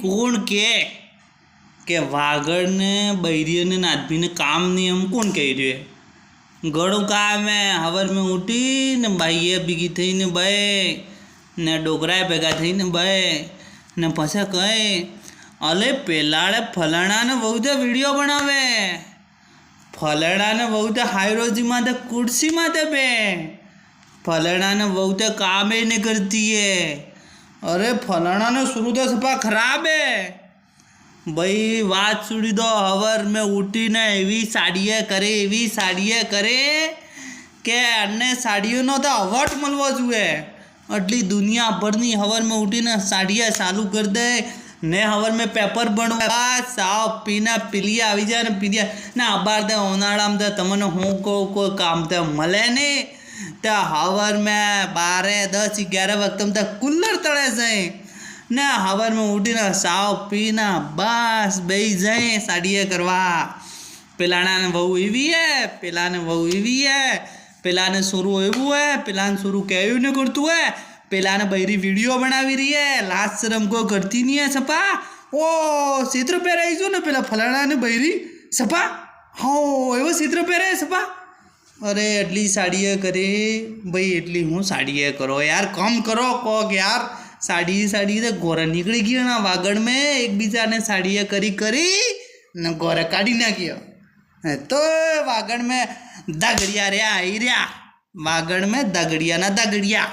કોણ કે વાગડને બૈરીને આદમીને કામ નહીં એમ કોણ કહી રહ્યું ઘણું કામ હે હવાર મેં ઉઠી ને બાઈએ ભેગી થઈને બે ને ડોકરાએ ભેગા થઈને બે ને પછી કહે અલે પેલાડે ફલાણાને બહુ તો વિડીયો બનાવે ફલાણાને બહુ તો હાઈરોજી માટે કુર્સી માટે બે फलाना बहुत काम ही नहीं करती है अरे फलाना ने शुरू तो सपा खराब है भाई बात सुनी दो हवर में उठी ने एवी साड़ियाँ करे के अन्य साड़ियों तो अवॉर्ड મળવો જોઈએ આટલી દુનિયાભરની હવાર में ઉઠીને સાડિયા ચાલુ કરી દે ને હવાર में પેપર ભણવા સાવ પીના પીલિયા આવી જાય ને પીલિયા ના અબાર દે ઉનાળામાં તો તમને હું કોઈ કામ તો મળે નહીં तो हवर में 12, 10, 11 वक्त में तो कूलर तड़े जाए ना हवर में उठी ना साव पीना बस बही जाए साड़िए करवा पेलाना ने बहु एवी है पेलाने बहु एवी है पेलाने शुरू एवं है पेलाने शुरू कहू नहीं करतु है पेलाने बहरी वीडियो बनावी रही है लास्ट शर्म को करती नहीं है सपा ओ चित्र पहराई जो ना पेला फलाना ने बहरी सपा हाँ एवं चित्र पहराए सपा अरे एटली साड़ियाँ करे भाई एटली हूँ साड़ियाँ करो यार कम करो कोक यार साड़ी तो गोरा निकली गई ना वागड़ में एक बीजा ने साड़ियाँ करी न गोरा काढ़ी ना किया तो वागड़ में दगड़िया रे आई रहा वागड़ में दगड़िया ना दगड़िया।